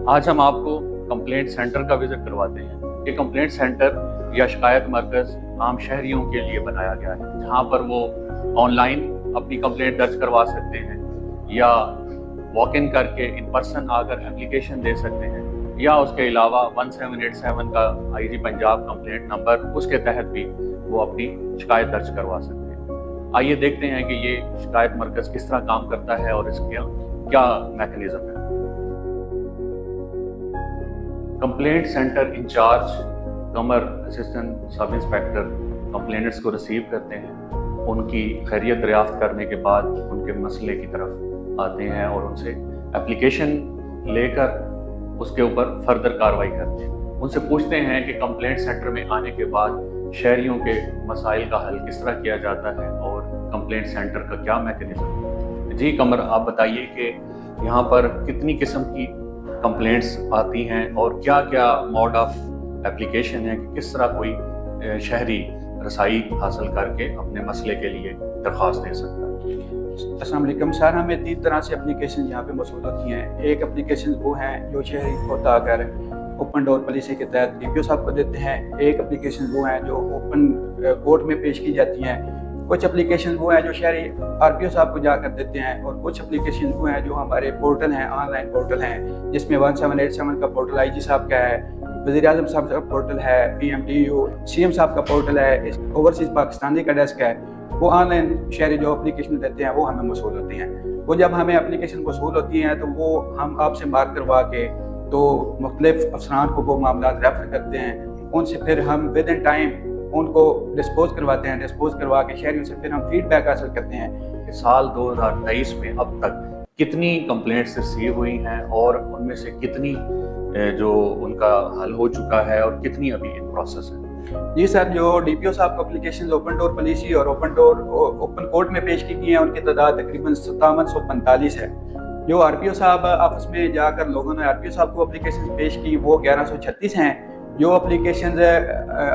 آج ہم آپ کو کمپلینٹ سینٹر کا وزٹ کرواتے ہیں۔ یہ کمپلینٹ سینٹر یا شکایت مرکز عام شہریوں کے لیے بنایا گیا ہے، جہاں پر وہ آن لائن اپنی کمپلینٹ درج کروا سکتے ہیں یا واک ان کر کے ان پرسن آ کر اپلیکیشن دے سکتے ہیں، یا اس کے علاوہ 1787 کا آئی جی پنجاب کمپلینٹ نمبر، اس کے تحت بھی وہ اپنی شکایت درج کروا سکتے ہیں۔ آئیے دیکھتے ہیں کہ یہ شکایت مرکز کس طرح کام کرتا ہے اور اس کا کیا میکنزم ہے۔ Complaint centre incharge Qamar assistant sub inspector complaints کو ریسیو کرتے ہیں، ان کی خیریت دریافت کرنے کے بعد ان کے مسئلے کی طرف آتے ہیں اور ان سے اپلیکیشن لے کر اس کے اوپر فردر کارروائی کرتے ہیں۔ ان سے پوچھتے ہیں کہ کمپلینٹ سینٹر میں آنے کے بعد شہریوں کے مسائل کا حل کس طرح کیا جاتا ہے اور کمپلینٹ سینٹر کا کیا میکنزم ہے۔ جی قمر، آپ بتائیے کہ یہاں پر کتنی قسم کی کمپلینٹس آتی ہیں اور کیا کیا موڈ آف اپلیکیشن ہے کہ کس طرح کوئی شہری رسائی حاصل کر کے اپنے مسئلے کے لیے درخواست دے سکتا ہے۔ السلام علیکم سر، ہمیں 3 طرح سے اپلیکیشن یہاں پہ موصول ہوتی ہیں۔ ایک اپلیکیشن وہ ہیں جو شہری ہوتا آ کر اوپن ڈور پالیسی کے تحت ڈی پی او صاحب کو دیتے ہیں۔ ایک اپلیکیشن وہ ہیں جو اوپن کورٹ میں پیش کی جاتی ہیں۔ کچھ اپلیکیشن وہ ہیں جو شہری آر پی او صاحب کو جا کر دیتے ہیں، اور کچھ اپلیکیشن وہ ہیں جو ہمارے پورٹل ہیں، آن لائن پورٹل ہیں، جس میں 1787 کا پورٹل آئی جی صاحب کا ہے، وزیر اعظم صاحب کا پورٹل ہے، P M D U C M صاحب کا پورٹل ہے، اوورسیز پاکستانی کا ڈیسک ہے۔ وہ آن لائن شہری جو اپلیکیشن دیتے ہیں وہ ہمیں موصول ہوتی ہیں۔ وہ جب ہمیں اپلیکیشن موصول ہوتی ہیں تو وہ ہم آپ سے مارک کروا کے تو مختلف افسران کو وہ معاملات ریفر کرتے ہیں، ان سے پھر ہم ود ان ٹائم ان کو ڈسپوز کرواتے ہیں۔ ڈسپوز کروا کے شہریوں سے پھر ہم فیڈ بیک حاصل کرتے ہیں۔ سال 2023 میں اب تک کتنی کمپلینٹس ریسیو ہوئی ہیں اور ان میں سے کتنی جو ان کا حل ہو چکا ہے اور کتنی ابھی ان پروسیس ہے؟ جی سر، جو ڈی پی او صاحب کو اپلیکیشن اوپن ڈور پالیسی اور اوپن کورٹ میں پیش کی گئی ہیں، ان کی تعداد تقریباً 5745 ہے۔ جو آر پی او صاحب آفس میں جا کر لوگوں نے آر پی او صاحب کو اپلیکیشن پیش کی وہ 1136 ہیں۔ جو اپلیکیشنز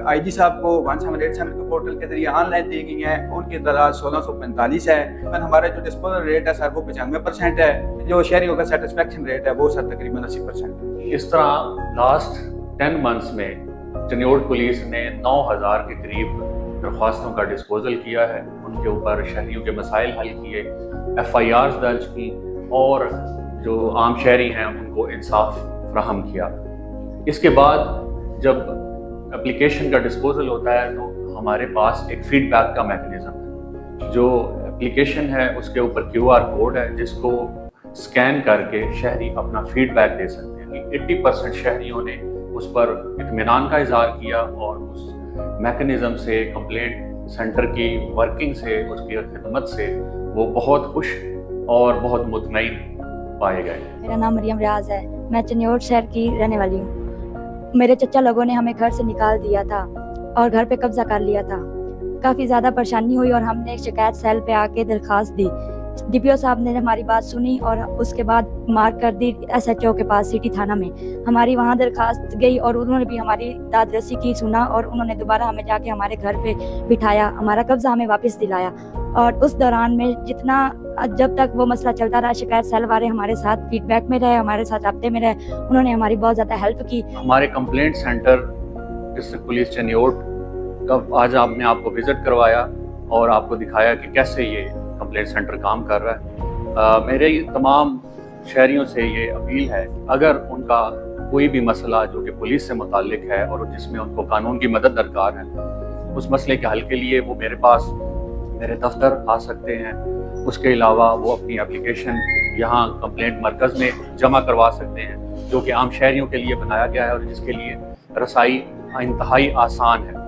آئی جی صاحب کو 1787 کے پورٹل کے ذریعے آن لائن دی گئی ہیں، ان کی تعداد 1645 ہے۔ ہمارا جو ڈسپوزل ریٹ ہے سر وہ 95% ہے۔ جو شہریوں کا سیٹسفیکشن ریٹ ہے وہ سر تقریباً 80% ہے۔ اس طرح لاسٹ 10 منتھس میں چنیوڑ پولیس نے 9000 کے قریب درخواستوں کا ڈسپوزل کیا ہے، ان کے اوپر شہریوں کے مسائل حل کیے، ایف آئی آرز درج کی اور جو عام شہری ہیں ان کو انصاف فراہم کیا۔ اس کے بعد جب اپلیکیشن کا ڈسپوزل ہوتا ہے تو ہمارے پاس ایک فیڈ بیک کا میکنزم ہے۔ جو اپلیکیشن ہے اس کے اوپر کیو آر کوڈ ہے جس کو اسکین کر کے شہری اپنا فیڈ بیک دے سکتے ہیں۔ 80% شہریوں نے اس پر اطمینان کا اظہار کیا اور اس میکنزم سے، کمپلینٹ سینٹر کی ورکنگ سے، اس کی خدمت سے وہ بہت خوش اور بہت مطمئن پائے گئے۔ میرا نام مریم ریاض ہے، میں چنیوڑ شہر کی رہنے والی ہوں۔ میرے چچا لوگوں نے ہمیں گھر سے نکال دیا تھا اور گھر پہ قبضہ کر لیا تھا۔ کافی زیادہ پریشانی ہوئی اور ہم نے شکایت سیل پہ آ کے درخواست دی۔ ڈی پی او صاحب نے ہماری بات سنی اور اس کے بعد مارک کر دی ایس ایچ او کے پاس سٹی تھانہ میں۔ ہماری وہاں درخواست گئی اور انہوں نے بھی ہماری داد رسی کی، سنا، اور انہوں نے دوبارہ ہمیں جا کے ہمارے گھر پہ بٹھایا، ہمارا قبضہ ہمیں واپس دلایا۔ اور اس دوران میں جب تک وہ مسئلہ چلتا رہا، شکایت سیل والے ہمارے ساتھ فیڈ بیک میں رہے، ہمارے ساتھ رابطے میں رہے، انہوں نے ہماری بہت زیادہ ہیلپ کی۔ ہمارے کمپلینٹ سینٹر ڈسٹرکٹ پولیس چنیوڑ کا آج آپ نے آپ کو وزٹ کروایا اور آپ کو دکھایا کہ کیسے یہ کمپلینٹ سینٹر کام کر رہا ہے۔ میرے تمام شہریوں سے یہ اپیل ہے، اگر ان کا کوئی بھی مسئلہ جو کہ پولیس سے متعلق ہے اور جس میں ان کو قانون کی مدد درکار ہے، اس مسئلے کے حل کے لیے وہ میرے پاس، میرے دفتر آ سکتے ہیں۔ اس کے علاوہ وہ اپنی اپلیکیشن یہاں کمپلینٹ مرکز میں جمع کروا سکتے ہیں، جو کہ عام شہریوں کے لیے بنایا گیا ہے اور جس کے لیے رسائی انتہائی آسان ہے۔